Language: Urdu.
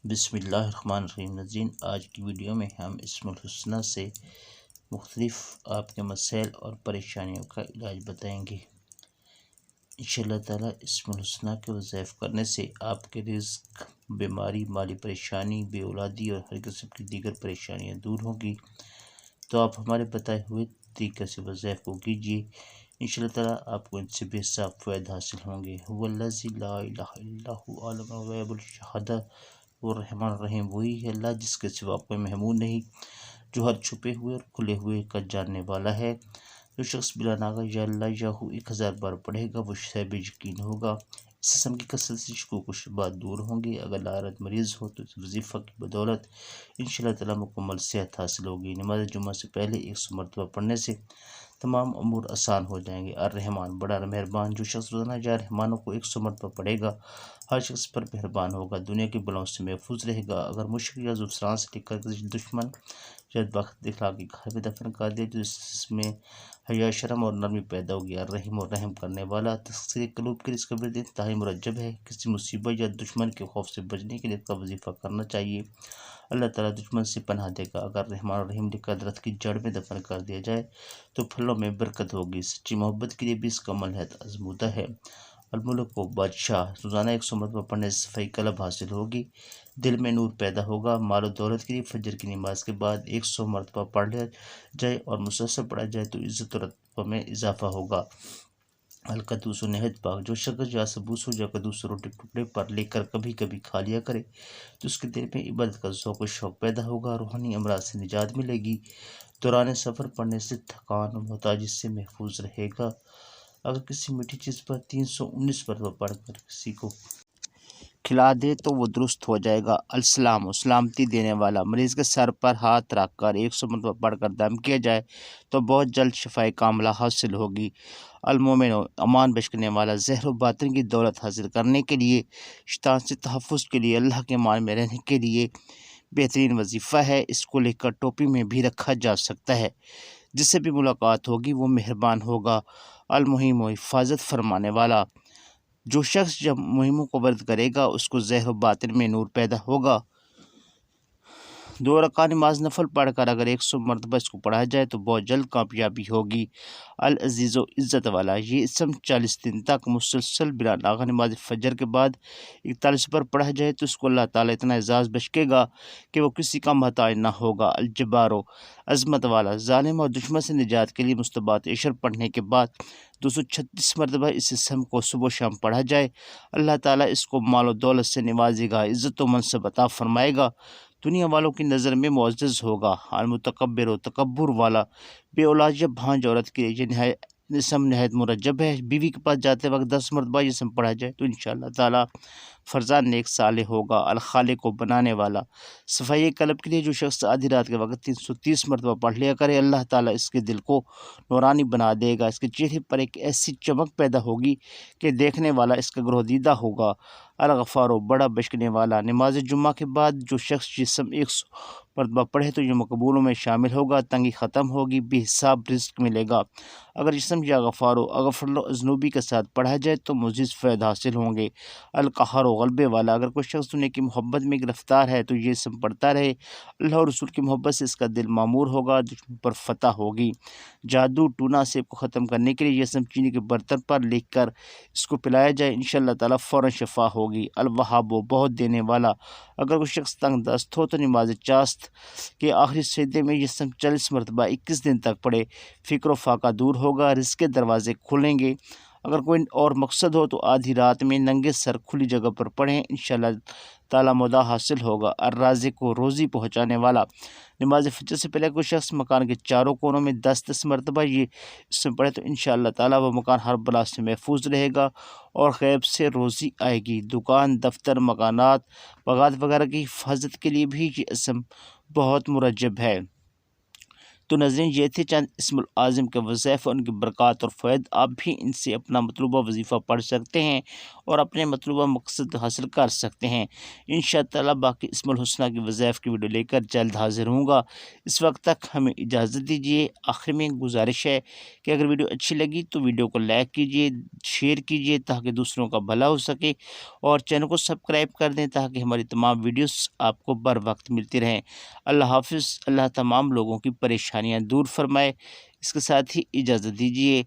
بسم اللہ الرحمن الرحیم۔ ناظرین، آج کی ویڈیو میں ہم اسم الحسنہ سے مختلف آپ کے مسائل اور پریشانیوں کا علاج بتائیں گے۔ انشاءاللہ تعالیٰ اسم الحسنہ کے وظائف کرنے سے آپ کے رزق، بیماری، مالی پریشانی، بے اولادی اور ہر قسم کی دیگر پریشانیاں دور ہوں گی۔ تو آپ ہمارے بتائے ہوئے طریقے سے وظائف کو کیجیے، انشاءاللہ تعالیٰ آپ کو ان سے بے حساب فوائد حاصل ہوں گے۔ هو الذی لا الہ الا هو عالم الغیب والشہادہ الرحمن الرحیم، وہی ہے اللہ جس کے سوا کوئی معبود نہیں، جو ہر چھپے ہوئے اور کھلے ہوئے کا جاننے والا ہے۔ جو شخص بلا ناغہ یا اللہ یا ہو 1000 بار پڑھے گا وہ صاحب یقین ہوگا۔ اس قسم کی کثرت سے شکوک و شبہات دور ہوں گے۔ اگر لارت مریض ہو تو اس وظیفہ کی بدولت انشاءاللہ تعالیٰ مکمل صحت حاصل ہوگی۔ نماز جمعہ سے پہلے 100 مرتبہ پڑھنے سے تمام امور آسان ہو جائیں گے۔ الرحمن، بڑا مہربان، جو شخص روزانہ یا رحمانوں کو 100 مرتبہ پڑھے گا ہر شخص پر مہربان ہوگا، دنیا کی بلاؤں سے محفوظ رہے گا۔ اگر مشرک یا زفران سے لکھ کر کسی دشمن یا بدبخت دکھلا کے گھر میں دفن کر دے تو اس میں حیا، شرم اور نرمی پیدا ہوگی۔ الرحیم، اور رحم کرنے والا، تسخیر قلوب کے لیے اس کا ورد انتہائی مرجب ہے۔ کسی مصیبت یا دشمن کے خوف سے بچنے کے لیے اس کا وظیفہ کرنا چاہیے، اللہ تعالیٰ دشمن سے پناہ دے گا۔ اگر رحمان اور رحیم لکھ کر درخت کی جڑ میں دفن کر دیا جائے تو پھلوں میں برکت ہوگی۔ سچی محبت کے لیے بھی اس کا عمل آزمودہ ہے۔ الملک و بادشاہ، روزانہ 100 مرتبہ پڑھنے سے صفائی قلب حاصل ہوگی، دل میں نور پیدا ہوگا۔ مال و دولت کے لیے فجر کی نماز کے بعد 100 مرتبہ پڑھ لیا جائے اور مسلسل پڑھا جائے تو عزت و رتبہ میں اضافہ ہوگا۔ القدوس، نہایت پاک، جو شخص یا سبوس ہو یا قدوس روٹی ٹکڑے پر لے کر کبھی کبھی کھا لیا کرے تو اس کے دل میں عبادت کا ذوق و شوق پیدا ہوگا، روحانی امراض سے نجات ملے گی۔ دوران سفر پڑھنے سے تھکان اور محتاجی سے محفوظ رہے گا۔ اگر کسی میٹھی چیز پر 319 مرتبہ پڑھ کر کسی کو کھلا دے تو وہ درست ہو جائے گا۔ السلام، سلامتی دینے والا، مریض کے سر پر ہاتھ رکھ کر 100 مرتبہ پڑھ کر دم کیا جائے تو بہت جلد شفائے کاملہ حاصل ہوگی۔ المومن، امان بخشنے والا، ظاہر و باطن کی دولت حاصل کرنے کے لیے، شیطان سے تحفظ کے لیے، اللہ کے مان میں رہنے کے لیے بہترین وظیفہ ہے۔ اس کو لکھ کر ٹوپی میں بھی رکھا جا سکتا ہے، جس سے بھی ملاقات ہوگی وہ مہربان ہوگا۔ المحیم، حفاظت فرمانے والا، جو شخص جب مہموں کو ورد کرے گا اس کو ظاہر و باطن میں نور پیدا ہوگا۔ 2 رکعت نماز نفل پڑھ کر اگر 100 مرتبہ اس کو پڑھا جائے تو بہت جلد کامیابی ہوگی۔ العزیز، و عزت والا، یہ اسم 40 دن تک مسلسل بلا ناغہ نماز فجر کے بعد 41 پر پڑھا جائے تو اس کو اللہ تعالیٰ اتنا اعزاز بخشے گا کہ وہ کسی کا محتاج نہ ہوگا۔ الجبار، عظمت والا، ظالم اور دشمن سے نجات کے لیے مصطبات عشر پڑھنے کے بعد 236 مرتبہ اس اسم کو صبح و شام پڑھا جائے، اللہ تعالیٰ اس کو مال و دولت سے نوازے گا، عزت و منصب عطا فرمائے گا، دنیا والوں کی نظر میں معزز ہوگا۔ المتکبر، و تکبر والا، بے اولاد یا بھانج عورت کے لیے یہ اسم نہایت مرجب ہے۔ بیوی کے پاس جاتے وقت 10 مرتبہ یہ اسم پڑھا جائے تو انشاءاللہ تعالیٰ فرزند نیک صالح ہوگا۔ الخالق، کو بنانے والا، صفائی قلب کے لیے جو شخص آدھی رات کے وقت 330 مرتبہ پڑھ لیا کرے اللہ تعالیٰ اس کے دل کو نورانی بنا دے گا، اس کے چہرے پر ایک ایسی چمک پیدا ہوگی کہ دیکھنے والا اس کا گرویدہ ہوگا۔ الغفار، بڑا بخشنے والا، نماز جمعہ کے بعد جو شخص جسم 100 مرتبہ پڑھے تو یہ مقبولوں میں شامل ہوگا، تنگی ختم ہوگی، بے حساب رزق ملے گا۔ اگر جسم یا غفار و اغفر اذنوبی کے ساتھ پڑھا جائے تو مزید فائدہ حاصل ہوں گے۔ القہار، غلبے والا، اگر کوئی شخص دنیا کی محبت میں گرفتار ہے تو یہ اسم پڑھتا رہے، اللہ اور رسول کی محبت سے اس کا دل معمور ہوگا، دشمن پر فتح ہوگی۔ جادو ٹونا سیب کو ختم کرنے کے لیے یہ اسم چینی کے برتن پر لکھ کر اس کو پلایا جائے، انشاءاللہ تعالیٰ فوراً شفا ہوگی۔ الوہاب، بہت دینے والا، اگر کوئی شخص تنگ دست ہو تو نماز چاست کے آخری سجدے میں یہ اسم 40 مرتبہ 21 دن تک پڑھے، فکر و فاقہ دور ہوگا، رزق کے دروازے کھلیں گے۔ اگر کوئی اور مقصد ہو تو آدھی رات میں ننگے سر کھلی جگہ پر پڑھیں، انشاءاللہ تعالیٰ مدعا حاصل ہوگا۔ الرازق، کو روزی پہنچانے والا، نماز فجر سے پہلے کوئی شخص مکان کے چاروں کونوں میں 10 مرتبہ یہ اسم پڑھے تو انشاءاللہ تعالیٰ وہ مکان ہر بلا سے محفوظ رہے گا اور غیب سے روزی آئے گی۔ دکان، دفتر، مکانات، باغات وغیرہ کی حفاظت کے لیے بھی یہ اسم بہت مرجب ہے۔ تو ناظرین، یہ تھے چند اسم العظم کے وظائف اور ان کی برکات اور فوائد۔ آپ بھی ان سے اپنا مطلوبہ وظیفہ پڑھ سکتے ہیں اور اپنے مطلوبہ مقصد حاصل کر سکتے ہیں۔ انشاءاللہ تعالیٰ باقی اسم الحسنہ کی وظائف کی ویڈیو لے کر جلد حاضر ہوں گا۔ اس وقت تک ہمیں اجازت دیجیے۔ آخر میں گزارش ہے کہ اگر ویڈیو اچھی لگی تو ویڈیو کو لائک کیجیے، شیئر کیجیے تاکہ دوسروں کا بھلا ہو سکے، اور چینل کو سبسکرائب کر دیں تاکہ ہماری تمام ویڈیوز آپ کو بر وقت ملتی رہیں۔ اللہ حافظ۔ اللہ تمام لوگوں کی پریشانیاں دور فرمائے۔ اس کے ساتھ ہی اجازت دیجیے۔